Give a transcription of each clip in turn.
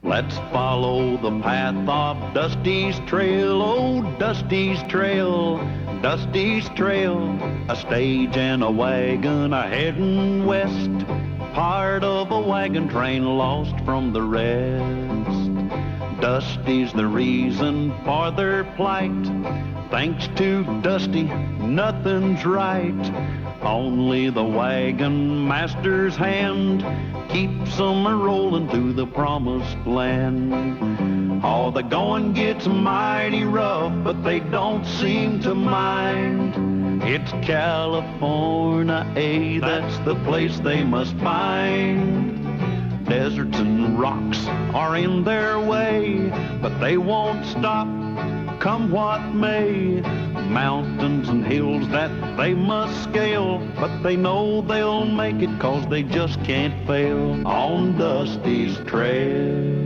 Let's follow the path of Dusty's trail, oh, Dusty's trail, Dusty's trail. A stage and a wagon a-heading west, part of a wagon train lost from the rest. Dusty's the reason for their plight. Thanks to Dusty, nothing's right. Only the wagon master's hand keeps 'em a-rolling through the promised land. Oh, the going gets mighty rough, but they don't seem to mind. It's California, that's the place they must find. Deserts and rocks are in their way, but they won't stop, come what may. Mountains and hills that they must scale, but they know they'll make it 'cause they just can't fail on Dusty's trail.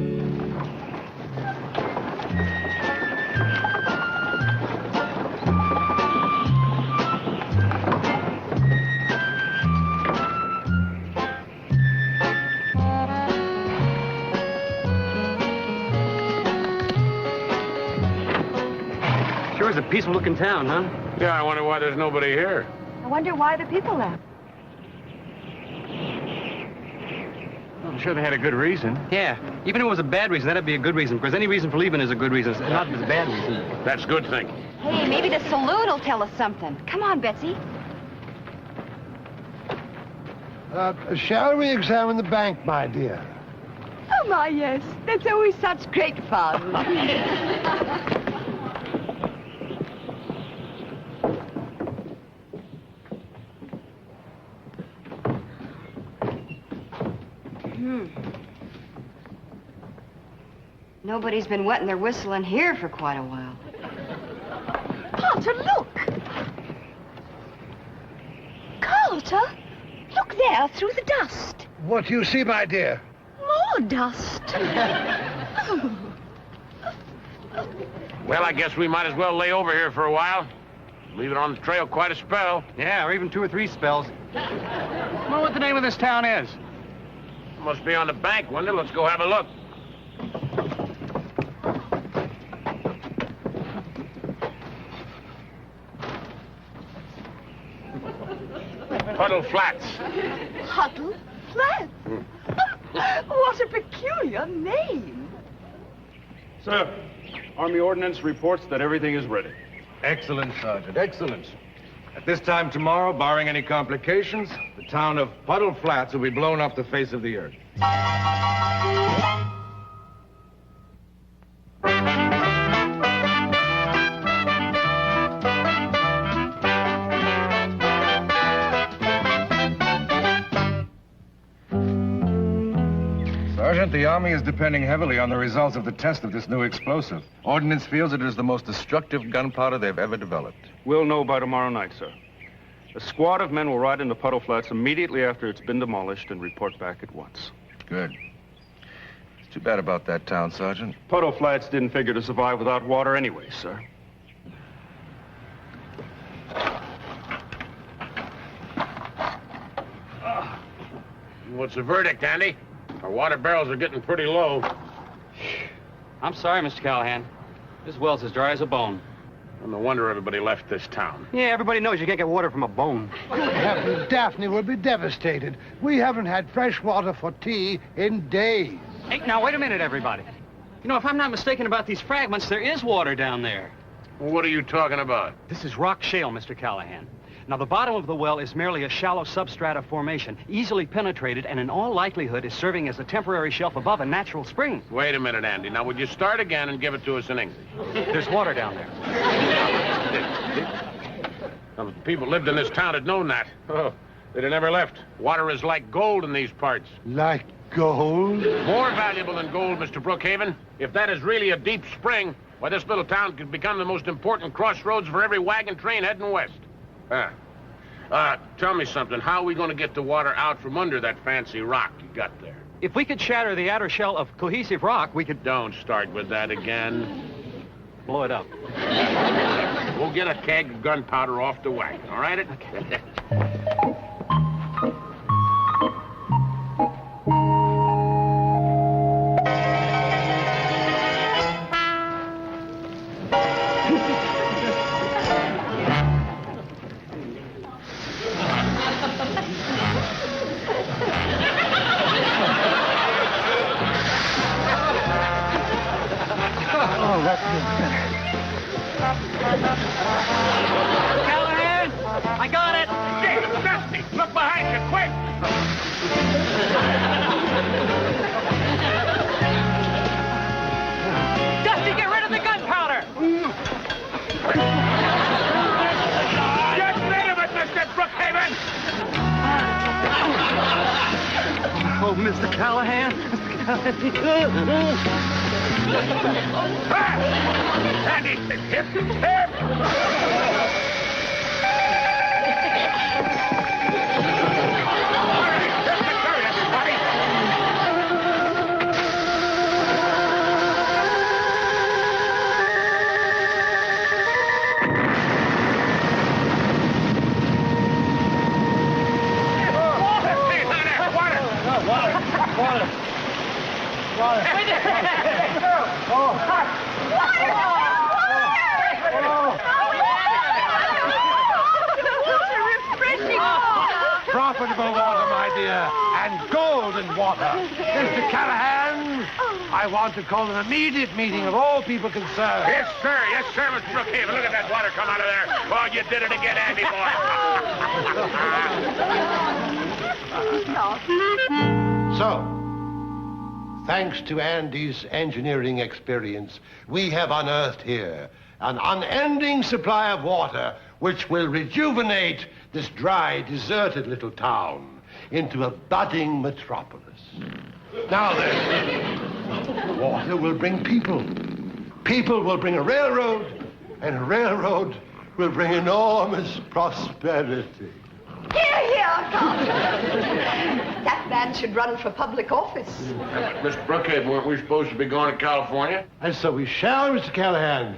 Sure is a peaceful-looking town, huh? Yeah, I wonder why there's nobody here. I wonder why the people left. I'm sure they had a good reason. Yeah, even if it was a bad reason, that'd be a good reason, because any reason for leaving is a good reason, not a bad reason. That's good thinking. Hey, maybe the saloon will tell us something. Come on, Betsy. Shall we examine the bank, my dear? Oh, my, yes. That's always such great fun. Nobody's been wetting their whistle in here for quite a while. Carter, look! Carter, look there through the dust. What do you see, my dear? More dust. Well, I guess we might as well lay over here for a while. Leave it on the trail quite a spell. Yeah, or even 2 or 3 spells. I wonder what the name of this town is. Must be on the bank, wouldn't it? Let's go have a look. Puddle Flats. Puddle Flats. What a peculiar name. Sir, Army Ordnance reports that everything is ready. Excellent, Sergeant, excellent. At this time tomorrow, barring any complications, the town of Puddle Flats will be blown off the face of the earth. Sergeant, the Army is depending heavily on the results of the test of this new explosive. Ordnance feels it is the most destructive gunpowder they've ever developed. We'll know by tomorrow night, sir. A squad of men will ride into Puddle Flats immediately after it's been demolished and report back at once. Good. It's too bad about that town, Sergeant. Puddle Flats didn't figure to survive without water anyway, sir. What's the verdict, Andy? Our water barrels are getting pretty low. I'm sorry, Mr. Callahan. This well's as dry as a bone. No wonder everybody left this town. Yeah, everybody knows you can't get water from a bone. Daphne will be devastated. We haven't had fresh water for tea in days. Hey, now, wait a minute, everybody. You know, if I'm not mistaken about these fragments, there is water down there. Well, what are you talking about? This is rock shale, Mr. Callahan. Now, the bottom of the well is merely a shallow substrata formation, easily penetrated, and in all likelihood is serving as a temporary shelf above a natural spring. Wait a minute, Andy. Now, would you start again and give it to us in English? There's water down there. Now, if the people lived in this town had known that, oh, they'd have never left. Water is like gold in these parts. Like gold? More valuable than gold, Mr. Brookhaven. If that is really a deep spring, why, this little town could become the most important crossroads for every wagon train heading west. Tell me something. How are we going to get the water out from under that fancy rock you got there? If we could shatter the outer shell of cohesive rock, we could... Don't start with that again. blow it up. We'll get a keg of gunpowder off the wagon, all right? Okay. that feels better. Callahan! I got it! Hey, Dusty, look behind you, quick! Dusty, get rid of the gunpowder! Get rid of it, Mr. Brookhaven! Oh, Mr. Callahan. Andy, hip, hip! Profitable water, my dear, and golden water. Mr. Callahan, I want to call an immediate meeting of all people concerned. Yes, sir, Mr. Brookhaven. Look at that water come out of there. Oh, you did it again, Andy boy. So, thanks to Andy's engineering experience, we have unearthed here an unending supply of water which will rejuvenate this dry, deserted little town into a budding metropolis. Now then, water will bring people. People will bring a railroad, and a railroad will bring enormous prosperity. Hear, hear, Carter. That man should run for public office. Mr. Brookhaven, weren't we supposed to be going to California? And so we shall, Mr. Callahan.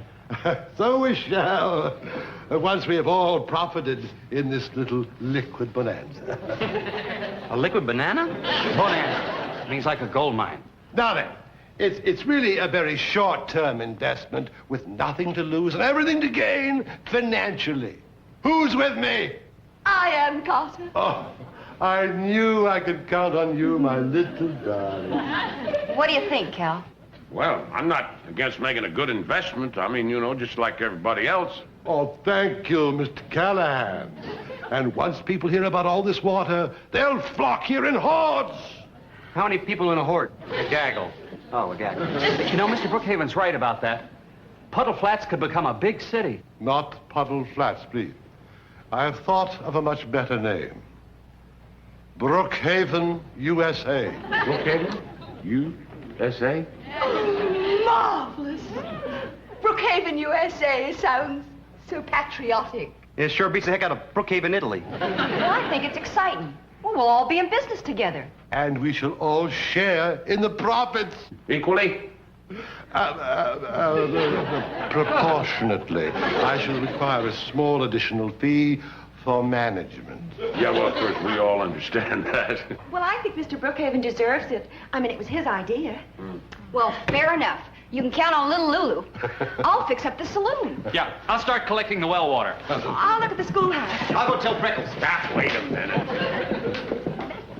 So we shall, once we have all profited in this little liquid bonanza. A liquid banana? Bonanza. Means like a gold mine. Now then, it's really a very short-term investment with nothing to lose and everything to gain financially. Who's with me? I am, Carter. Oh, I knew I could count on you, my little darling. What do you think, Cal? Well, I'm not against making a good investment. I mean, you know, just like everybody else. Oh, thank you, Mr. Callahan. And once people hear about all this water, they'll flock here in hordes. How many people in a horde? A gaggle. Oh, a gaggle. You know, Mr. Brookhaven's right about that. Puddle Flats could become a big city. Not Puddle Flats, please. I have thought of a much better name. Brookhaven, USA. Brookhaven? USA? Marvelous. Brookhaven, USA sounds so patriotic. It sure beats the heck out of Brookhaven, Italy. Well, I think it's exciting. Well, we'll all be in business together. And we shall all share in the profits. Equally? Proportionately. I shall require a small additional fee for management. Yeah, well, of course, we all understand that. Well, I think Mr. Brookhaven deserves it. I mean, it was his idea. Well, fair enough. You can count on little Lulu. I'll fix up the saloon. Yeah, I'll start collecting the well water. I'll look at the schoolhouse. I'll go tell Prickles. Ah, wait a minute.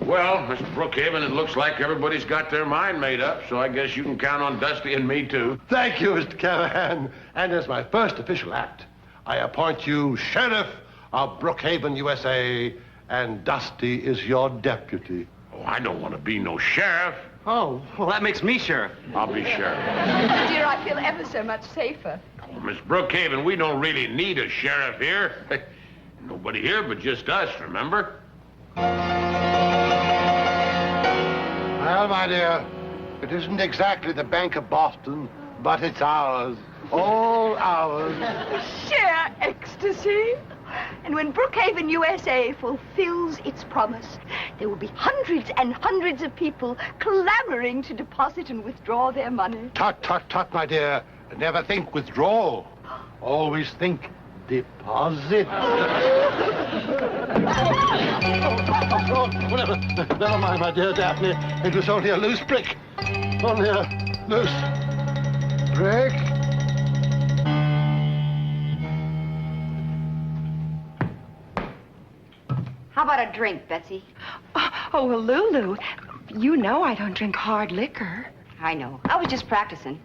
Well, Mr. Brookhaven, it looks like everybody's got their mind made up, so I guess you can count on Dusty and me, too. Thank you, Mr. Callahan. And as my first official act, I appoint you Sheriff of Brookhaven, USA, and Dusty is your deputy. Oh, I don't want to be no sheriff. Oh, well, that makes me sheriff. I'll be sheriff. Dear, I feel ever so much safer. Oh, Miss Brookhaven, we don't really need a sheriff here. Nobody here but just us, remember? Well, my dear, it isn't exactly the Bank of Boston, but it's ours. All ours. Sheer ecstasy. And when Brookhaven, USA fulfills its promise, there will be hundreds and hundreds of people clamoring to deposit and withdraw their money. Tut, tut, tut, my dear. Never think withdrawal. Always think deposit. Never mind, my dear Daphne. It was only a loose brick. Only a loose brick. How about a drink, Betsy? Oh, well, Lulu, you know I don't drink hard liquor. I know. I was just practicing.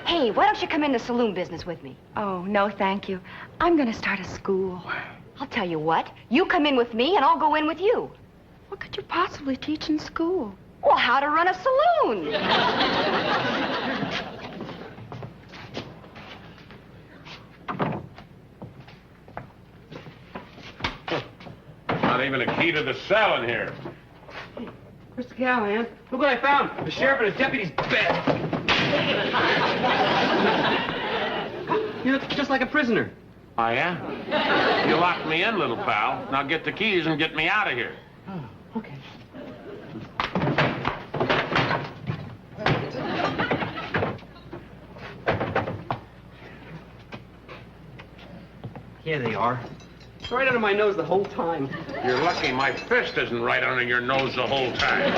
Hey, why don't you come in the saloon business with me? Oh, no, thank you. I'm going to start a school. I'll tell you what. You come in with me, and I'll go in with you. What could you possibly teach in school? Well, how to run a saloon. Not even a key to the cell in here. Mr. Callahan, look what I found. The sheriff and his deputy's bed. You look just like a prisoner. Oh, yeah? You locked me in, little pal. Now get the keys and get me out of here. Oh, okay. Here they are. It's right under my nose the whole time. You're lucky my fist isn't right under your nose the whole time.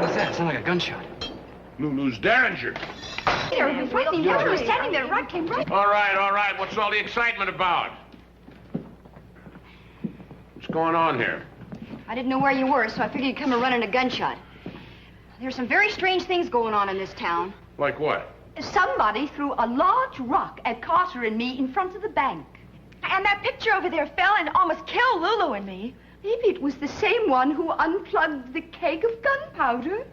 What's that? It sounded like a gunshot. Lulu's Derringer. There, he was frightening. He was standing there, came right. All right. What's all the excitement about? What's going on here? I didn't know where you were, so I figured you'd come and run in a gunshot. There's some very strange things going on in this town. Like what? Somebody threw a large rock at Carter and me in front of the bank. And that picture over there fell and almost killed Lulu and me. Maybe it was the same one who unplugged the keg of gunpowder.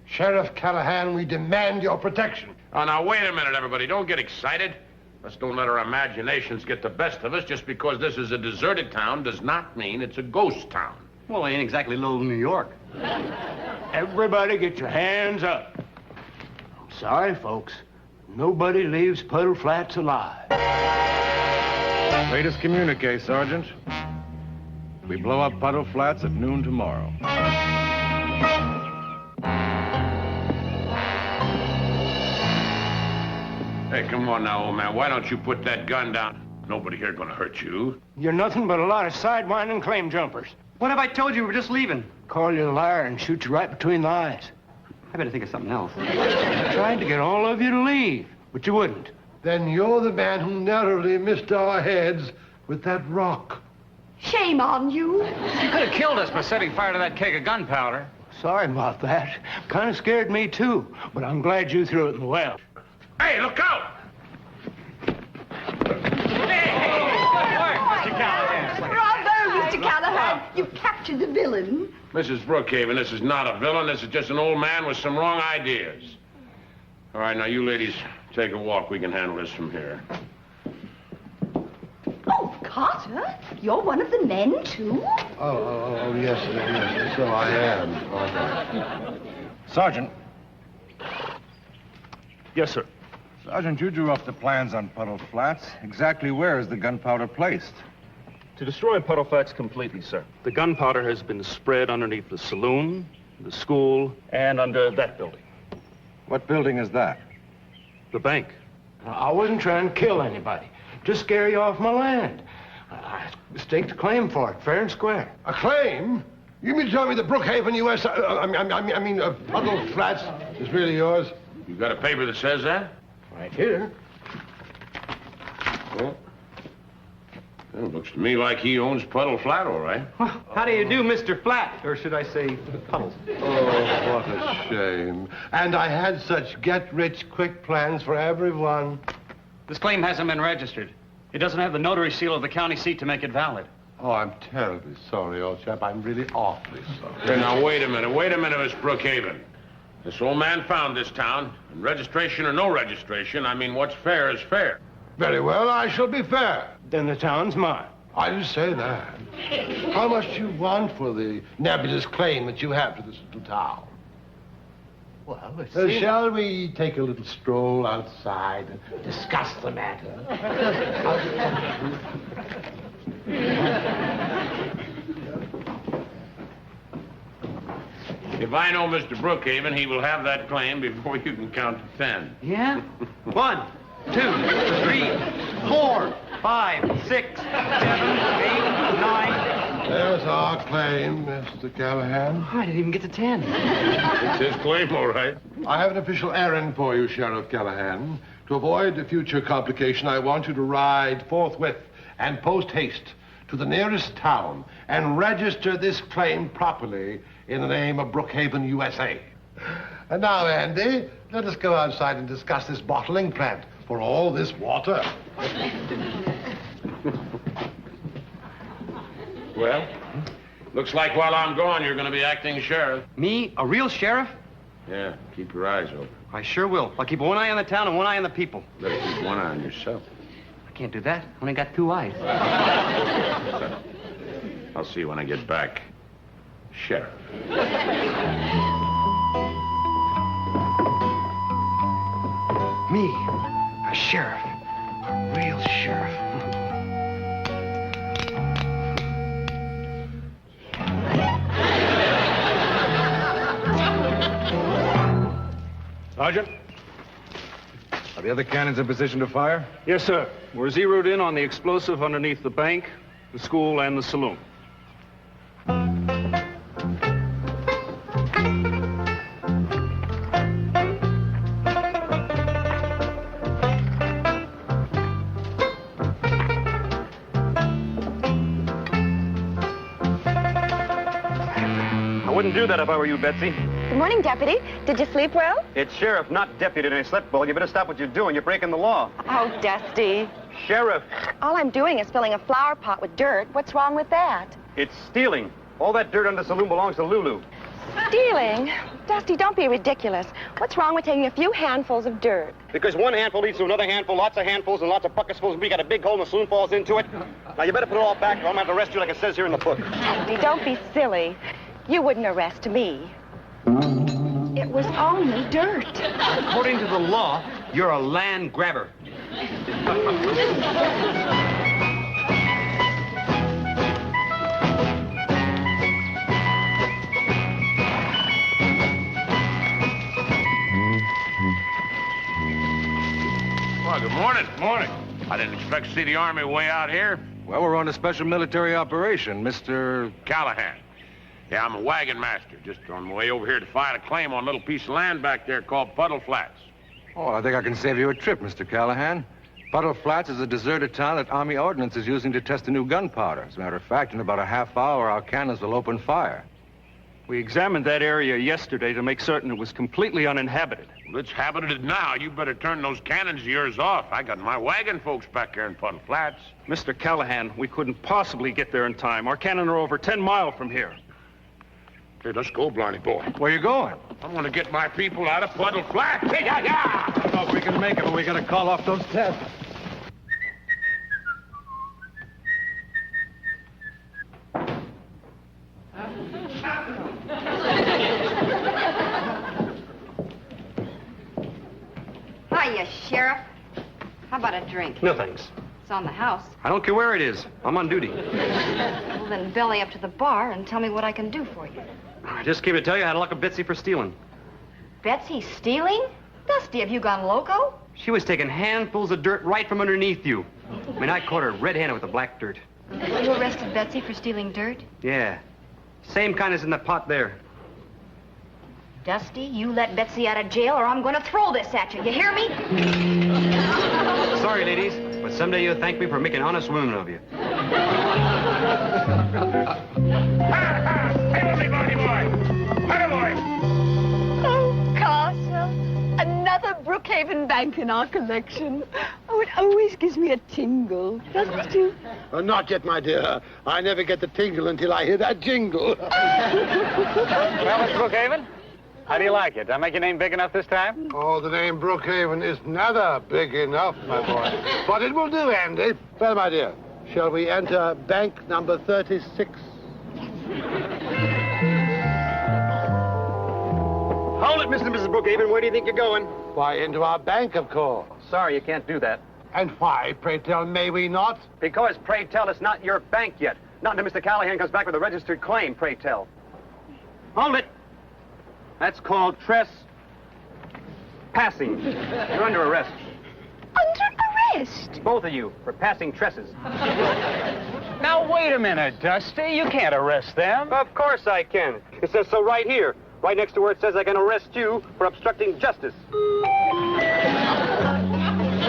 Sheriff Callahan, we demand your protection. Oh, now, wait a minute, everybody. Don't get excited. Let's don't let our imaginations get the best of us. Just because this is a deserted town does not mean it's a ghost town. Well, it ain't exactly little New York. Everybody get your hands up. I'm sorry, folks. Nobody leaves Puddle Flats alive. Latest communique, Sergeant. We blow up Puddle Flats at noon tomorrow. Hey, come on now, old man. Why don't you put that gun down? Nobody here gonna hurt you. You're nothing but a lot of sidewinding claim jumpers. What have I told you? We're just leaving. Call you a liar and shoot you right between the eyes. I better think of something else. I tried to get all of you to leave, but you wouldn't. Then you're the man who narrowly missed our heads with that rock. Shame on you. You could have killed us by setting fire to that keg of gunpowder. Sorry about that. Kind of scared me, too. But I'm glad you threw it in the well. Hey, look out! Bravo, Mr. Callahan. You captured the villain. Mrs. Brookhaven, this is not a villain. This is just an old man with some wrong ideas. All right, now, you ladies, take a walk. We can handle this from here. Oh, Carter, you're one of the men, too? Oh, yes, so I am. All right. Sergeant. Yes, sir. Sergeant, you drew up the plans on Puddle Flats. Exactly where is the gunpowder placed? To destroy Puddle Flats completely, sir. The gunpowder has been spread underneath the saloon, the school, and under that building. What building is that? The bank. I wasn't trying to kill anybody. Just scare you off my land. I staked a claim for it, fair and square. A claim? You mean to tell me that Brookhaven, U.S. Puddle Flats is really yours? You got a paper that says that? Right here. Well, it looks to me like he owns Puddle Flat, all right. Well, how do you do, Mr. Flat? Or should I say, Puddles? Oh, what a shame. And I had such get-rich-quick plans for everyone. This claim hasn't been registered. It doesn't have the notary seal of the county seat to make it valid. Oh, I'm terribly sorry, old chap. I'm really awfully sorry. Hey, now, wait a minute, Miss Brookhaven. This old man found this town, and registration or no registration, I mean, what's fair is fair. Very well, I shall be fair. Then the town's mine. I didn't say that. How much do you want for the nebulous claim that you have to this little town? Well, let's see. Shall we take a little stroll outside and discuss the matter? If I know Mr. Brookhaven, he will have that claim before you can count to 10. Yeah? 1, 2, 3, 4, 5, 6, 7, 8, 9. There's our claim, Mr. Callahan. I didn't even get to 10. It's his claim, all right. I have an official errand for you, Sheriff Callahan. To avoid future complication, I want you to ride forthwith and post-haste to the nearest town and register this claim properly in the name of Brookhaven, USA. And now, Andy, let us go outside and discuss this bottling plant for all this water. Well, looks like while I'm gone, you're going to be acting sheriff. Me? A real sheriff? Yeah, keep your eyes open. I sure will. I'll keep one eye on the town and one eye on the people. Better keep one eye on yourself. I can't do that. Only got 2 eyes. I'll see you when I get back. Sheriff. Me? A sheriff. A real sheriff. Sergeant? Are the other cannons in position to fire? Yes, sir. We're zeroed in on the explosive underneath the bank, the school, and the saloon. I wouldn't do that if I were you, Betsy. Good morning, Deputy. Did you sleep well? It's sheriff, not deputy, and I slept well. You better stop what you're doing. You're breaking the law. Oh, Dusty. Sheriff, All I'm doing is filling a flower pot with dirt. What's wrong with that? it's stealing. All that dirt under the saloon belongs to Lulu. Stealing? Dusty, don't be ridiculous. What's wrong with taking a few handfuls of dirt? Because one handful leads to another handful, lots of handfuls, and lots of bucketsfuls, and we got a big hole and the saloon falls into it. Now, you better put it all back, or I'm going to have to arrest you like it says here in the book. Dusty, don't be silly. You wouldn't arrest me. It was only dirt. According to the law, you're a land grabber. Well, good morning. Morning. I didn't expect to see the Army way out here. Well, we're on a special military operation, Mr. Callahan. Yeah, I'm a wagon master. Just on my way over here to file a claim on a little piece of land back there called Puddle Flats. Oh, I think I can save you a trip, Mr. Callahan. Puddle Flats is a deserted town that Army Ordnance is using to test a new gunpowder. As a matter of fact, in about a half hour, our cannons will open fire. We examined that area yesterday to make certain it was completely uninhabited. Well, it's habited now. You better turn those cannons of yours off. I got my wagon folks back there in Puddle Flats. Mr. Callahan, we couldn't possibly get there in time. Our cannon are over 10 miles from here. Hey, let's go, Blarney boy. Where you going? I want to get my people out of Puddle Flats. Hey, yeah, yeah! I don't know if we can make it, but we gotta call off those tests. Hiya, Sheriff. How about a drink? No, thanks. It's on the house. I don't care where it is. I'm on duty. Well, then belly up to the bar and tell me what I can do for you. I just came to tell you I had a luck of Betsy for stealing. Betsy stealing? Dusty, have you gone loco? She was taking handfuls of dirt right from underneath you. I mean, I caught her red-handed with the black dirt. You arrested Betsy for stealing dirt? Yeah. Same kind as in the pot there. Dusty, you let Betsy out of jail or I'm going to throw this at you. You hear me? Sorry, ladies, but someday you'll thank me for making honest women of you. Hey, with me, Barney boy! Barney boy! Oh, Castle, another Brookhaven bank in our collection. Oh, it always gives me a tingle, doesn't it, you? Not yet, my dear. I never get the tingle until I hear that jingle. Well, Mr. Brookhaven, how do you like it? Did I make your name big enough this time? Oh, the name Brookhaven is never big enough, my boy. But it will do, Andy. Well, my dear, shall we enter bank number 36? Hold it, Mr. and Mrs. Brookhaven. Where do you think you're going? Why, into our bank, of course. Sorry, you can't do that. And why, pray tell, may we not? Because, pray tell, it's not your bank yet. Not until Mr. Callahan comes back with a registered claim, pray tell. Hold it. That's called trespassing. You're under arrest. Under arrest? Both of you, for passing tresses. Now, wait a minute, Dusty. You can't arrest them. Of course I can. It says so right here. Right next to where it says I can arrest you for obstructing justice.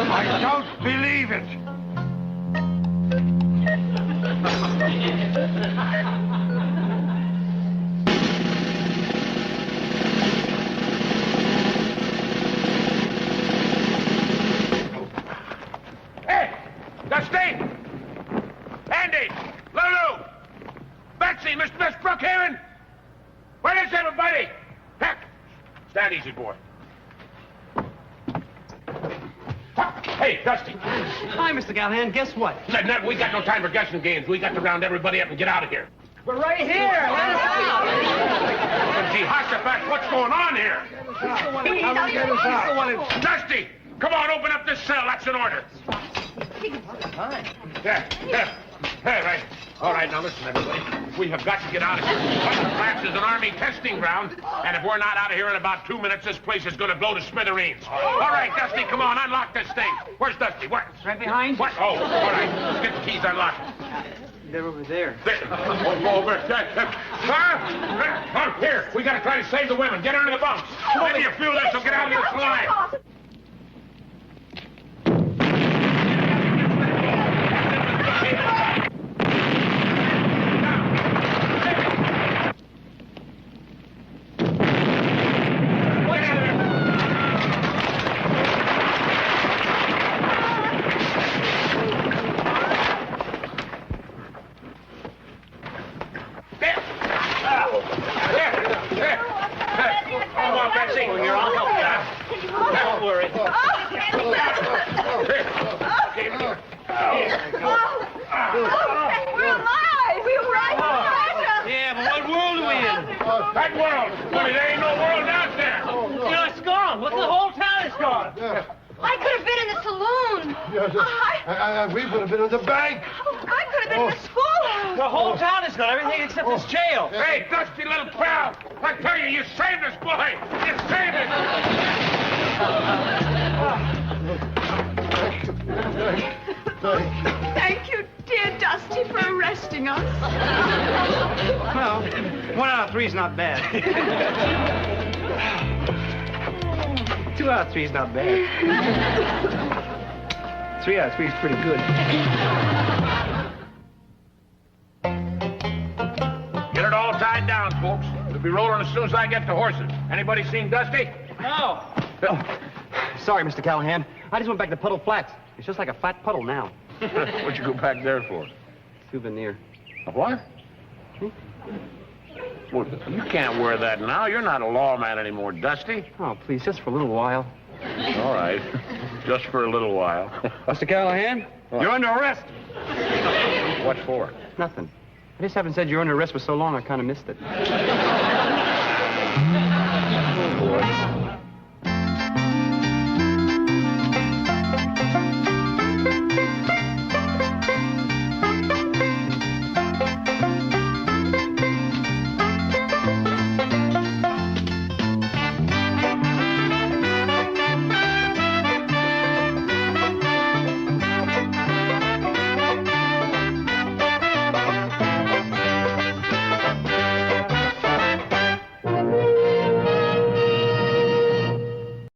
I don't believe it. Stand easy, boy. Hey, Dusty. Hi, Mr. Callahan. Guess what? Ned, we got no time for guessing games. We got to round everybody up and get out of here. We're right here. Let us out. Jehoshaphat, what's going on here? Dusty, come on, open up this cell. That's an order. Yeah. Right. All right, now listen, everybody. We have got to get out of here. Butler Flats is an Army testing ground, and if we're not out of here in about 2 minutes, this place is going to blow to smithereens. All right, Dusty, come on, unlock this thing. Where's Dusty? Where? Right behind. What? Oh, all right. Let's get the keys unlocked. They're over there. Over. Here, we got to try to save the women. Get her into the bunks. Maybe a few of us will get out of this alive. Don't worry. We're alive! We were right there! Yeah, but what world are we in? That world! There ain't no world out there! You know, it's gone. Look, the whole town is gone. I could have been in the saloon. Yes, we would have been in the bank. I could have been in the schoolhouse. The whole town is gone. Everything except this jail. Hey, Dusty little pal! I tell you, you saved us, boy! You saved us! Thank you, dear Dusty, for arresting us. Well, 1 out of 3 is not bad. 2 out of 3 is not bad. 3 out of 3 is pretty good. Get it all tied down, folks. We'll be rolling as soon as I get the horses. Anybody seen Dusty? No. Oh, sorry, Mr. Callahan. I just went back to Puddle Flats. It's just like a flat puddle now. What'd you go back there for? Souvenir. A what? Well, you can't wear that now. You're not a lawman anymore, Dusty. Oh, please, just for a little while. All right. Just for a little while. Mr. Callahan, you're under arrest. What for? Nothing. I just haven't said you're under arrest for so long, I kind of missed it. Oh, boy.